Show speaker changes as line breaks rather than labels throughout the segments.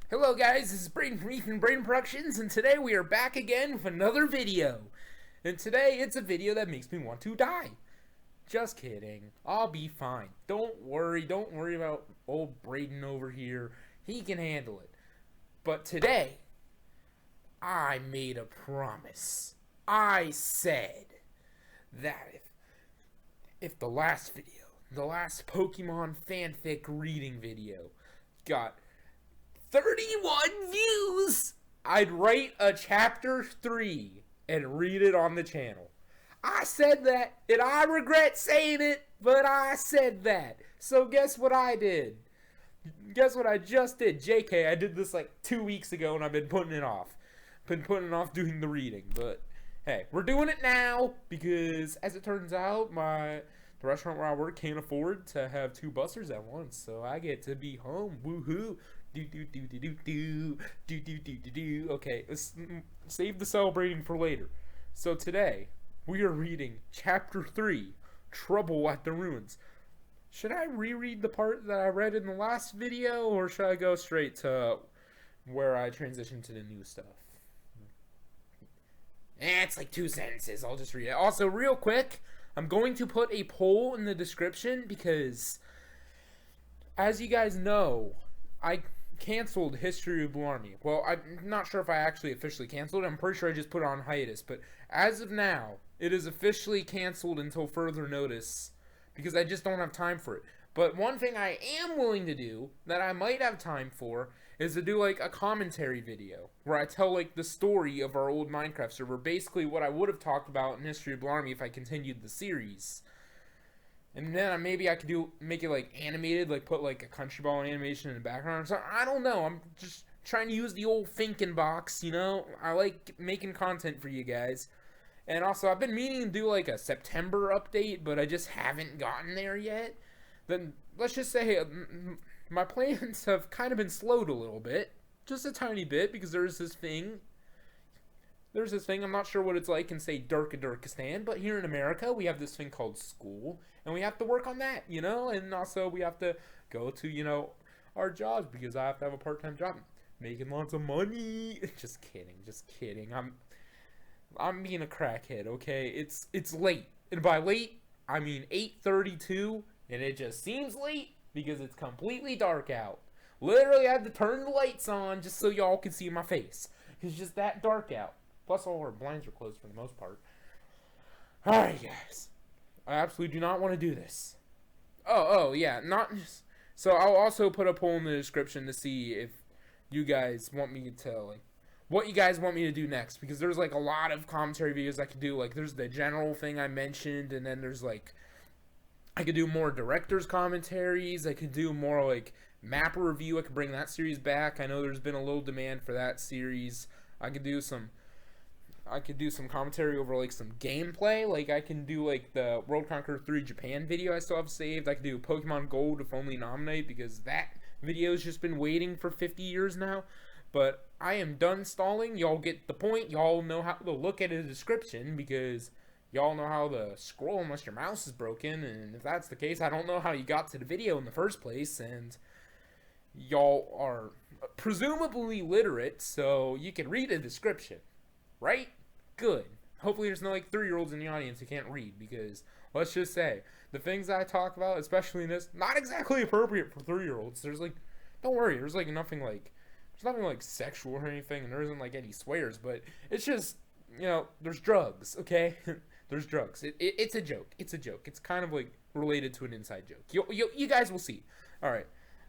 Hello guys, this is Braden from Braden Productions, and today we are back again with another video. And today it's a video that makes me want to die. Just kidding. I'll be fine. Don't worry about old Braden over here. He can handle it. But today, I made a promise. I said that if the last video, the last Pokemon fanfic reading video, got 31 views, I'd write a chapter 3 and read it on the channel. I said that, and I regret saying it, but I said that. So guess what I did? Guess what I just did? JK, I did this like 2 weeks ago, and I've been putting it off. Been putting off doing the reading, but hey, we're doing it now, because as it turns out, the restaurant where I work can't afford to have 2 busters at once, so I get to be home. Woohoo! Okay, let's save the celebrating for later. So today, we are reading Chapter 3, Trouble at the Ruins. Should I reread the part that I read in the last video, or should I go straight to where I transition to the new stuff? It's like 2 sentences, I'll just read it. Also, real quick, I'm going to put a poll in the description because, as you guys know, I canceled History of Blue Army. Well, I'm not sure if I actually officially canceled it. I'm pretty sure I just put it on hiatus. But as of now, it is officially canceled until further notice because I just don't have time for it. But one thing I am willing to do that I might have time for is to do like a commentary video where I tell like the story of our old Minecraft server. Basically what I would have talked about in History of Blue Army if I continued the series. And then maybe I could make it like animated, like put like a country ball animation in the background or something. I don't know. I'm just trying to use the old thinking box, you know? I like making content for you guys. And also, I've been meaning to do like a September update, but I just haven't gotten there yet. Then let's just say my plans have kind of been slowed a little bit. Just a tiny bit, because there's this thing, I'm not sure what it's like in, say, Durkistan, but here in America, we have this thing called school, and we have to work on that, you know? And also, we have to go to, you know, our jobs, because I have to have a part-time job. Making lots of money. Just kidding. I'm being a crackhead, okay? It's late. And by late, I mean 8:32, and it just seems late, because it's completely dark out. Literally, I had to turn the lights on just so y'all can see my face. It's just that dark out. Plus, all our blinds are closed for the most part. Alright, guys. I absolutely do not want to do this. Oh, yeah. Not just... So, I'll also put a poll in the description to see if you guys want me to, like... what you guys want me to do next. Because there's, like, a lot of commentary videos I could do. Like, there's the general thing I mentioned. And then there's, like... I could do more director's commentaries. I could do more, like, map review. I could bring that series back. I know there's been a little demand for that series. I could do some commentary over like some gameplay. Like I can do like the World Conqueror 3 Japan video I still have saved. I could do Pokemon Gold if only nominate, because that video's just been waiting for 50 years now. But I am done stalling. Y'all get the point. Y'all know how to look at the description, because y'all know how to scroll unless your mouse is broken. And if that's the case, I don't know how you got to the video in the first place. And y'all are presumably literate, so you can read a description. Right? Good. Hopefully there's no like 3-year-olds in the audience who can't read, because let's just say the things I talk about, especially in this, not exactly appropriate for 3-year-olds. There's like, don't worry, there's nothing like sexual or anything, and there isn't like any swears, but it's just, you know, there's drugs, okay? There's drugs. It's a joke. It's a joke. It's kind of like related to an inside joke. You guys will see. All right.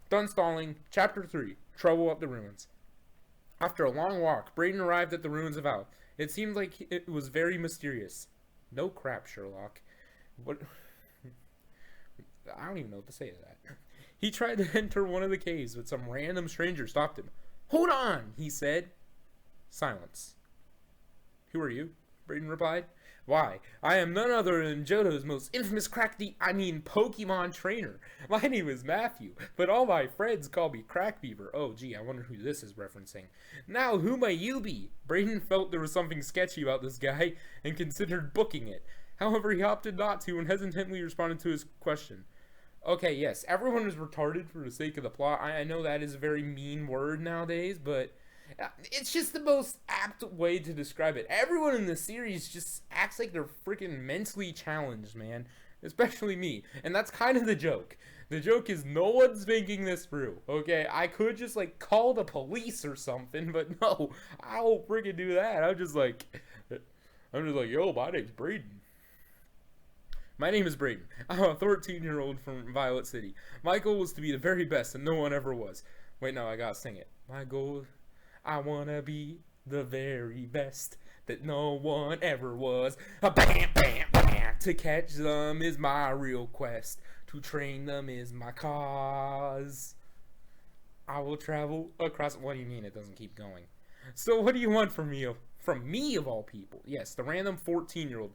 Done stalling. Chapter 3. Trouble at the Ruins. After a long walk, Braden arrived at the ruins of Al. It seemed like it was very mysterious. No crap, Sherlock. What? I don't even know what to say to that. He tried to enter one of the caves, but some random stranger stopped him. "Hold on," he said. Silence. "Who are you?" Braden replied. "Why, I am none other than Johto's most infamous Pokemon trainer. My name is Matthew, but all my friends call me Crackbeaver." Oh, gee, I wonder who this is referencing. "Now, who may you be?" Braden felt there was something sketchy about this guy and considered booking it. However, he opted not to and hesitantly responded to his question. Okay, yes, everyone is retarded for the sake of the plot. I know that is a very mean word nowadays, but it's just the most apt way to describe it. Everyone in the series just acts like they're freaking mentally challenged, man. Especially me. And that's kind of the joke. The joke is no one's thinking this through, okay? I could just, like, call the police or something, but no, I won't freaking do that. I'm just like, yo, my name's Braden. My name is Braden. I'm a 13-year-old from Violet City. My goal was to be the very best, and no one ever was. Wait, no, I gotta sing it. My goal, I wanna be the very best that no one ever was. A bam, bam, bam. To catch them is my real quest. To train them is my cause. I will travel across. What do you mean it doesn't keep going? So what do you want from me? From me of all people? Yes, the random 14-year-old.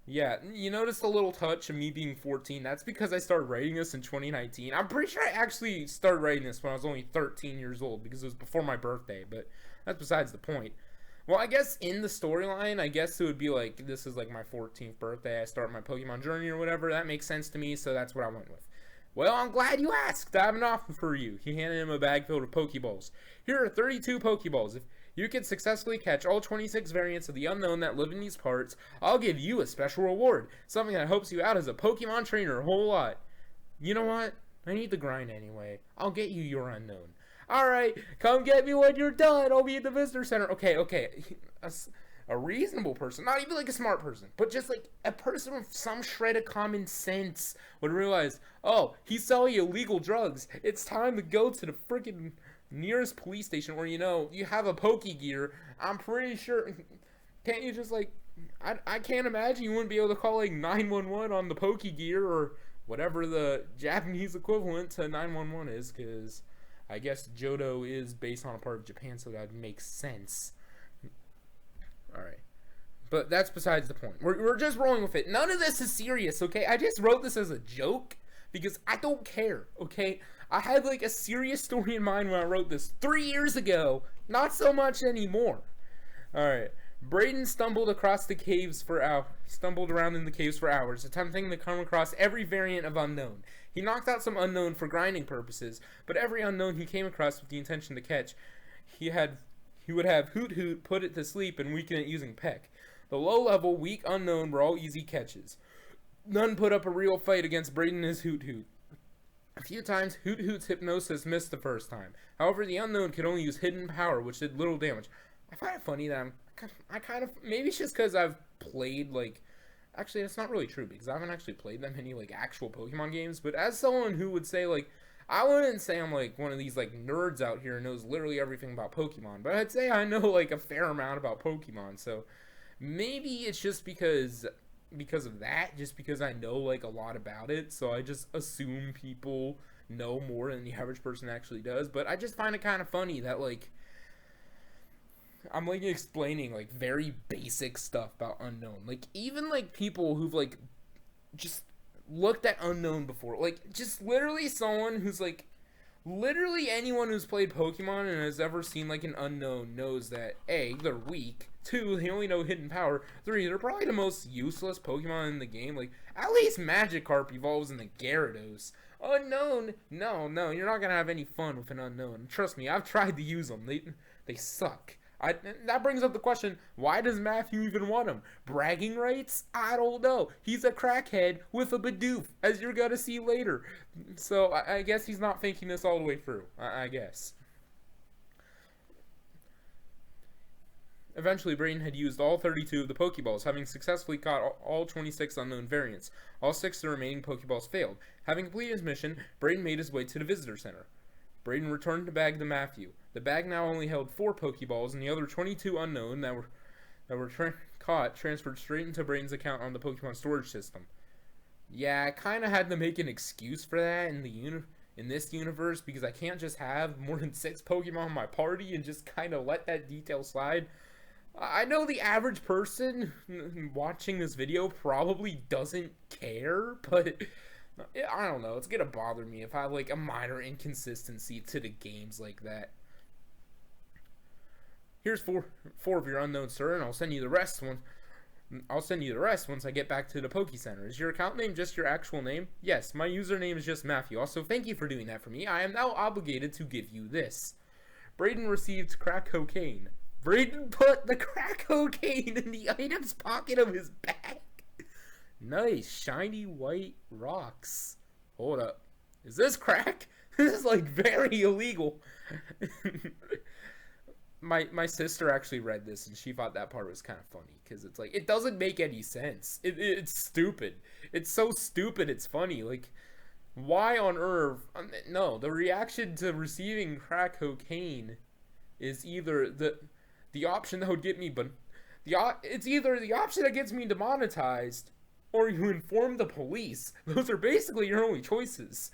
Yeah, you notice a little touch of me being 14. That's because I started writing this in 2019. I'm pretty sure I actually started writing this when I was only 13 years old because it was before my birthday, but that's besides the point. Well, I guess in the storyline, I guess it would be like, this is like my 14th birthday. I start my Pokemon journey or whatever. That makes sense to me, so that's what I went with. Well, I'm glad you asked. I have an offer for you. He handed him a bag filled with Pokeballs. Here are 32 Pokeballs. If you can successfully catch all 26 variants of the unknown that live in these parts, I'll give you a special reward. Something that helps you out as a Pokemon trainer a whole lot. You know what? I need the grind anyway. I'll get you your unknown. Alright, come get me when you're done. I'll be at the visitor center. Okay. A reasonable person, not even like a smart person, but just like a person with some shred of common sense would realize, oh, he's selling illegal drugs. It's time to go to the freaking nearest police station where, you have a Pokegear. I'm pretty sure. Can't you just like, I can't imagine you wouldn't be able to call like 911 on the Pokegear or whatever the Japanese equivalent to 911 is, because I guess Johto is based on a part of Japan, so that makes sense. Alright. But that's besides the point. We're just rolling with it. None of this is serious, okay? I just wrote this as a joke because I don't care, okay? I had like a serious story in mind when I wrote this 3 years ago. Not so much anymore. Alright. Braden stumbled around in the caves for hours, attempting to come across every variant of unknown. He knocked out some unknown for grinding purposes, but every unknown he came across with the intention to catch, he would have Hoot Hoot put it to sleep and weaken it using Peck. The low-level, weak unknown were all easy catches. None put up a real fight against Braden and his Hoot Hoot. A few times, Hoot Hoot's hypnosis missed the first time. However, the unknown could only use hidden power, which did little damage. I find it funny that maybe it's just because I've played, like, actually, that's not really true, because I haven't actually played that many, like, actual Pokemon games, but as someone who would say, like, I wouldn't say I'm like one of these like nerds out here who knows literally everything about Pokemon, but I'd say I know like a fair amount about Pokemon. So maybe it's just because of that, just because I know like a lot about it, so I just assume people know more than the average person actually does. But I just find it kind of funny that like I'm like explaining like very basic stuff about unknown. Like even like people who've like just looked at unknown before, like just literally someone who's like literally anyone who's played Pokemon and has ever seen like an unknown knows that A, they're weak, 2, they only know hidden power, 3, they're probably the most useless Pokemon in the game. Like at least Magikarp evolves in the Gyarados. Unknown, no, you're not gonna have any fun with an unknown. Trust me, I've tried to use them. They suck. That brings up the question, why does Matthew even want him? Bragging rights? I don't know. He's a crackhead with a Bidoof, as you're going to see later. So I guess he's not thinking this all the way through. I guess. Eventually, Braden had used all 32 of the Pokeballs, having successfully caught all 26 unknown variants. All 6 of the remaining Pokeballs failed. Having completed his mission, Braden made his way to the visitor center. Braden returned the bag to Matthew. The bag now only held 4 Pokeballs, and the other 22 unknown that were caught transferred straight into Braden's account on the Pokemon storage system. Yeah, I kind of had to make an excuse for that in this universe, because I can't just have more than 6 Pokemon in my party and just kind of let that detail slide. I know the average person watching this video probably doesn't care, but I don't know, it's gonna bother me if I have like a minor inconsistency to the games like that. Here's four of your unknown, sir, and I'll send you the rest I'll send you the rest once I get back to the Poke Center. Is your account name just your actual name? Yes, my username is just Matthew. Also, thank you for doing that for me. I am now obligated to give you this. Braden received crack cocaine. Braden put the crack cocaine in the item's pocket of his bag. Nice, shiny white rocks. Hold up. Is this crack? This is like very illegal. My sister actually read this and she thought that part was kind of funny because it's like it doesn't make any sense. It's stupid. It's so stupid. It's funny. Like, why on earth? No, the reaction to receiving crack cocaine is either the option that would get me, but it's either the option that gets me demonetized or you inform the police. Those are basically your only choices.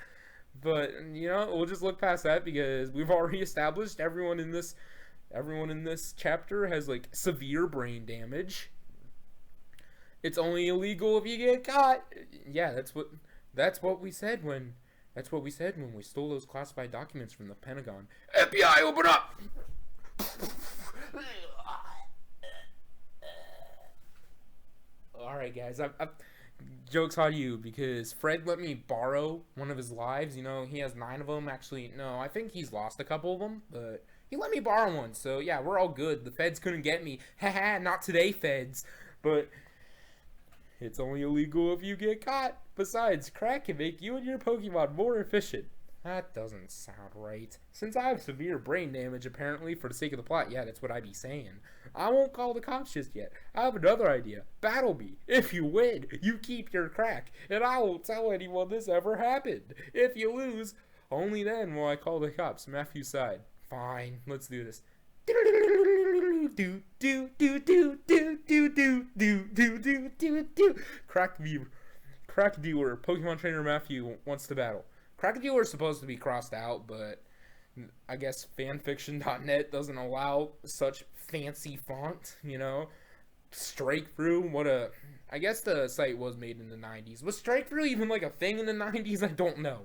But you know, we'll just look past that because we've already established everyone in this chapter has like severe brain damage. It's only illegal if you get caught. Yeah, that's what we said when we stole those classified documents from the Pentagon. FBI, open up! Alright guys, joke's on you because Fred let me borrow one of his lives. You know, he has 9 of them. Actually, no, I think he's lost a couple of them, but he let me borrow one, so yeah, we're all good. The feds couldn't get me. Haha, not today, feds. But it's only illegal if you get caught. Besides, crack can make you and your Pokemon more efficient. That doesn't sound right. Since I have severe brain damage, apparently, for the sake of the plot, yeah, that's what I be saying. I won't call the cops just yet. I have another idea. Battle me. If you win, you keep your crack, and I won't tell anyone this ever happened. If you lose, only then will I call the cops. Matthew sighed. Fine, let's do this. Crack dealer, Pokemon trainer Matthew wants to battle. Crack dealer is supposed to be crossed out, but I guess fanfiction.net doesn't allow such fancy font, you know. Strike through, I guess the site was made in the 90s. Was strike through even like a thing in the 90s? I don't know.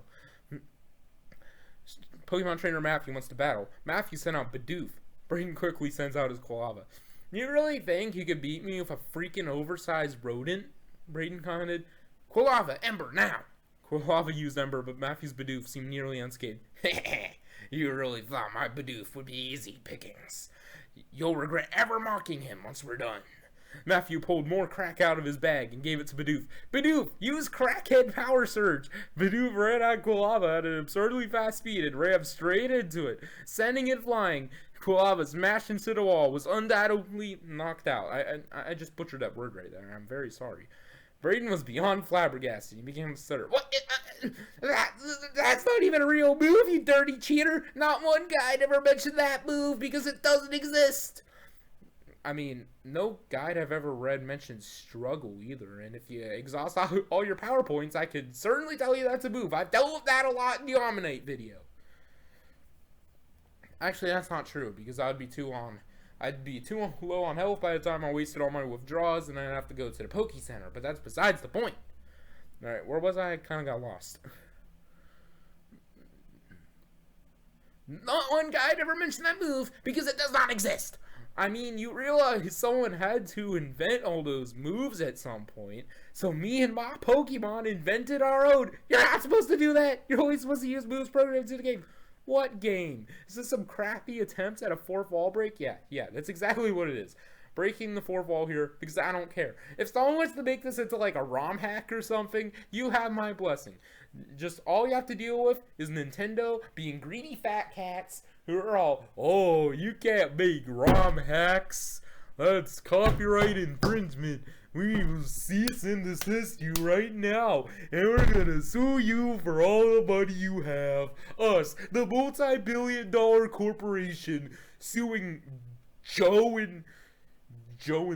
Pokemon trainer Matthew wants to battle. Matthew sent out Bidoof. Braden quickly sends out his Quilava. You really think you could beat me with a freaking oversized rodent? Braden commented. Quilava, Ember, now! Quilava used Ember, but Matthew's Bidoof seemed nearly unscathed. You really thought my Bidoof would be easy pickings. You'll regret ever mocking him once we're done. Matthew pulled more crack out of his bag and gave it to Bidoof. Bidoof, use Crackhead Power Surge! Bidoof ran at Quilava at an absurdly fast speed and ran straight into it, sending it flying. Quilava smashed into the wall, was undoubtedly knocked out. I just butchered that word right there. I'm very sorry. Braden was beyond flabbergasted. He began to stutter. What? That's not even a real move, you dirty cheater! Not one guide ever mentioned that move because it doesn't exist! I mean, no guide I've ever read mentioned struggle either, and if you exhaust all your PowerPoints, I could certainly tell you that's a move. I've dealt with that a lot in the Dominate video. Actually, that's not true, because I'd be too low on health by the time I wasted all my withdrawals, and I'd have to go to the Poke Center, but that's besides the point. Alright, where was I? I kind of got lost. Not one guide ever mentioned that move, because it does not exist! I mean, you realize someone had to invent all those moves at some point, so me and my Pokemon invented our own. You're not supposed to do that! You're only supposed to use moves programmed into the game. What game? Is this some crappy attempt at a fourth wall break? Yeah, that's exactly what it is. Breaking the fourth wall here, because I don't care. If someone wants to make this into like a ROM hack or something, you have my blessing. Just all you have to deal with is Nintendo being greedy fat cats who are all, oh, you can't make ROM hacks. That's copyright infringement. We will cease and desist you right now, and we're gonna sue you for all the money you have. Us, the multi-billion-dollar corporation, suing Joe in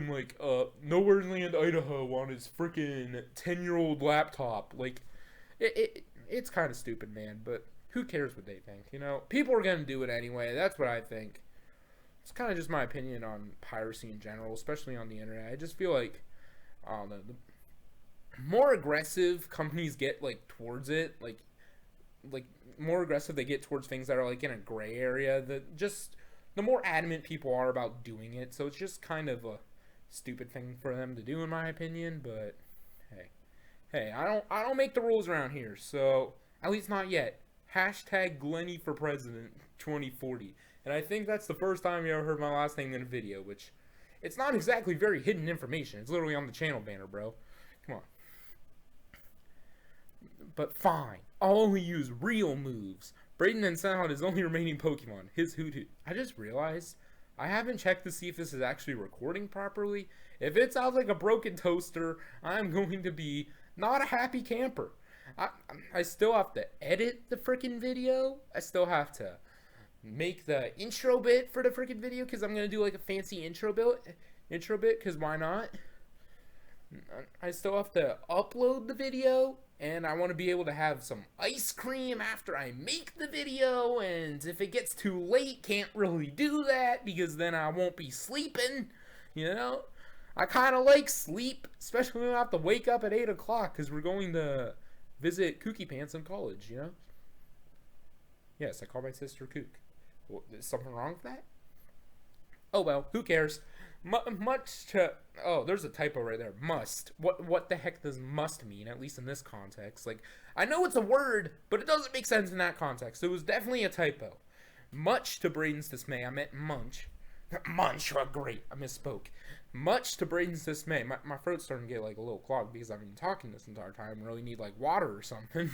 like Nowhereland, Idaho, on his freaking 10-year-old laptop. Like, it's kind of stupid, man. But who cares what they think? You know, people are gonna do it anyway. That's what I think. It's kind of just my opinion on piracy in general, especially on the internet. I just feel like, I don't know, the more aggressive companies get, like, towards it, like more aggressive they get towards things that are, like, in a gray area, the more adamant people are about doing it. So it's just kind of Stupid thing for them to do, in my opinion. But hey, I don't make the rules around here. So at least not yet. Hashtag Glenny for President 2040. And I think that's the first time you ever heard my last name in a video, which it's not exactly very hidden information. It's literally on the channel banner, bro. Come on. But fine. I'll only use real moves. Braden then sent out his only remaining Pokemon, his Hoot Hoot. I just realized I haven't checked to see if this is actually recording properly. If it sounds like a broken toaster, I'm going to be not a happy camper. I still have to edit the freaking video. I still have to make the intro bit for the freaking video because I'm going to do like a fancy intro bit because why not? I still have to upload the video, and I want to be able to have some ice cream after I make the video, and if it gets too late, can't really do that because then I won't be sleeping, you know? I kind of like sleep, especially when I have to wake up at 8 o'clock because we're going to visit Kooky Pants in college, you know? Yes, I call my sister Kook. Well, is something wrong with that? Oh well, who cares? Oh, there's a typo right there. Must. What the heck does must mean, at least in this context? Like, I know it's a word, but it doesn't make sense in that context. It was definitely a typo. Much to Braden's dismay, I meant munch. Munch, oh, great, I misspoke. Much to Braden's dismay. My throat's starting to get like a little clogged because I've been talking this entire time. I really need like water or something.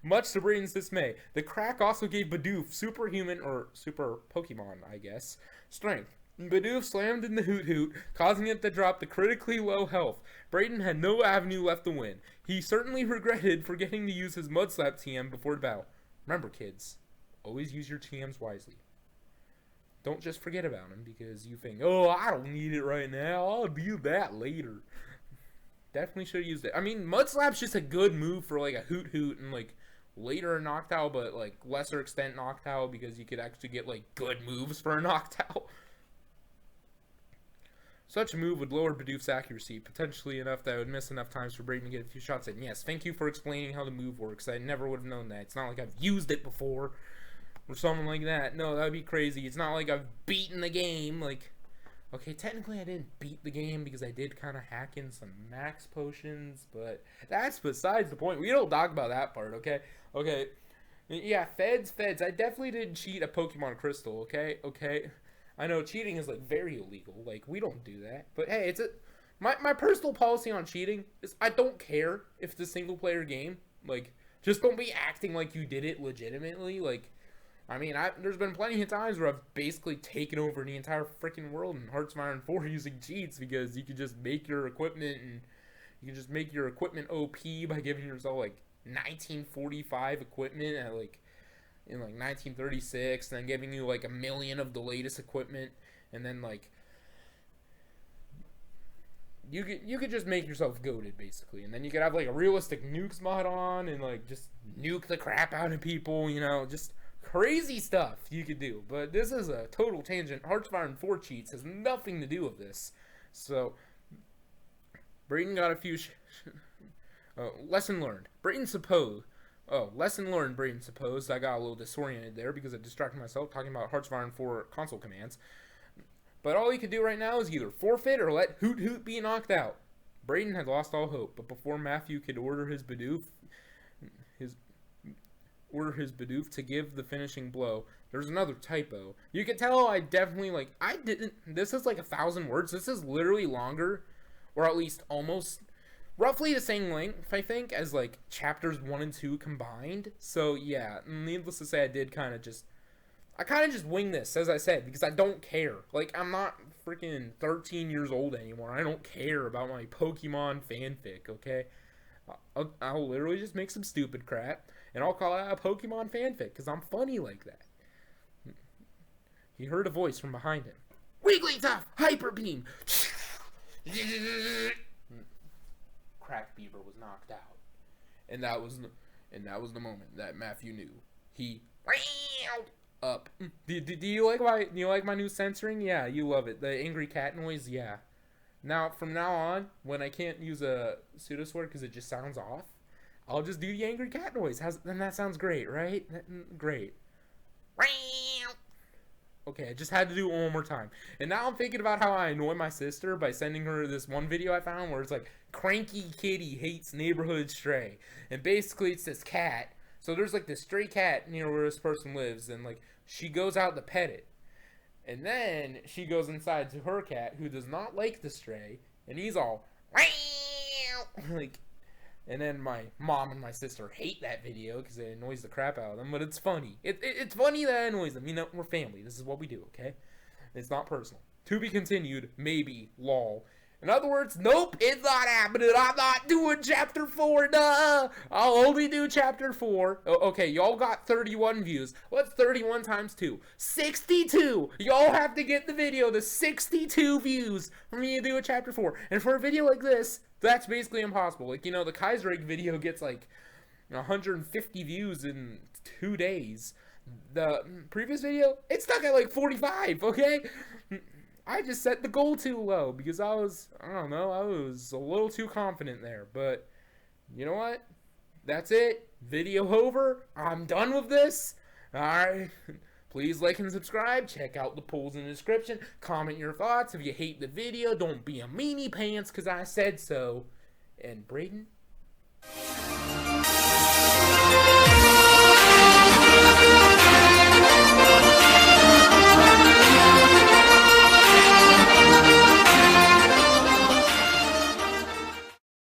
Much to Braden's dismay, the crack also gave Bidoof superhuman, or super Pokemon, I guess, strength. Bidoof slammed in the Hoot Hoot, causing it to drop to critically low health. Braden had no avenue left to win. He certainly regretted forgetting to use his Mud Slap TM before the battle. Remember, kids, always use your TMs wisely. Don't just forget about them because you think, oh, I don't need it right now. I'll do that later. Definitely should have used it. I mean, Mud Slap's just a good move for like a Hoot Hoot and like later a Noctowl, but like lesser extent Noctowl because you could actually get like good moves for a Noctowl. Such a move would lower Bidoof's accuracy, potentially enough that it would miss enough times for Braden to get a few shots in. Yes, thank you for explaining how the move works. I never would have known that. It's not like I've used it before or something like that. No, that would be crazy. It's not like I've beaten the game. Like, okay, technically I didn't beat the game because I did kind of hack in some max potions, but that's besides the point. We don't talk about that part, okay? Okay. Yeah, feds. I definitely didn't cheat a Pokemon Crystal, okay? Okay. I know cheating is like very illegal. Like, we don't do that. But hey, it's my personal policy on cheating is I don't care if it's a single player game. Like, just don't be acting like you did it legitimately. Like, I mean, there's been plenty of times where I've basically taken over the entire freaking world in Hearts of Iron 4 using cheats because you could just make your equipment OP by giving yourself like 1945 equipment at like in like 1936, and then giving you like 1,000,000 of the latest equipment, and then like you could just make yourself goated basically, and then you could have like a realistic nukes mod on and like just nuke the crap out of people, you know, just crazy stuff you could do. But this is a total tangent. Hearts of Iron 4 cheats has nothing to do with this. So Braden got a few lesson learned. Lesson learned, Braden supposed. I got a little disoriented there because I distracted myself talking about Hearts of Iron 4 console commands. But all he could do right now is either forfeit or let Hoot Hoot be knocked out. Braden had lost all hope, but before Matthew could order his Bidoof to give the finishing blow, there was another typo. You can tell I definitely, this is like 1,000 words. This is literally longer, or at least almost roughly the same length, I think, as like chapters 1 and 2 combined. So yeah, needless to say, I kind of just wing this, as I said, because I don't care. Like, I'm not freaking 13 years old anymore. I don't care about my Pokemon fanfic, okay? I'll literally just make some stupid crap, and I'll call it a Pokemon fanfic, because I'm funny like that. He heard a voice from behind him. Wigglytuff! Hyper Beam! Crack Beaver was knocked out. And that was the moment that Matthew knew. He up. Do you like my new censoring? Yeah, you love it. The angry cat noise, yeah. Now, from now on, when I can't use a pseudo swear because it just sounds off, I'll just do the angry cat noise. Then that sounds great, right? Great. Okay, I just had to do it one more time. And now I'm thinking about how I annoy my sister by sending her this one video I found where it's like, cranky kitty hates neighborhood stray. And basically it's this cat. So there's like this stray cat near where this person lives, and like she goes out to pet it. And then she goes inside to her cat, who does not like the stray, and he's all like, and then my mom and my sister hate that video because it annoys the crap out of them. But it's funny. It's funny that it annoys them. You know, we're family. This is what we do. Okay, it's not personal. To be continued. Maybe. Lol. In other words, nope, it's not happening. I'm not doing chapter 4, duh. I'll only do chapter 4. Okay, y'all got 31 views. What's 31 times 2? 62. Y'all have to get the video to 62 views for me to do a chapter 4. And for a video like this, that's basically impossible. Like, you know, the Kaiserreich video gets like 150 views in 2 days. The previous video, it stuck at like 45, okay? I just set the goal too low because I was a little too confident there. But you know what? That's it. Video over. I'm done with this. Alright. Please like and subscribe. Check out the polls in the description. Comment your thoughts. If you hate the video, don't be a meanie pants because I said so. And Braden,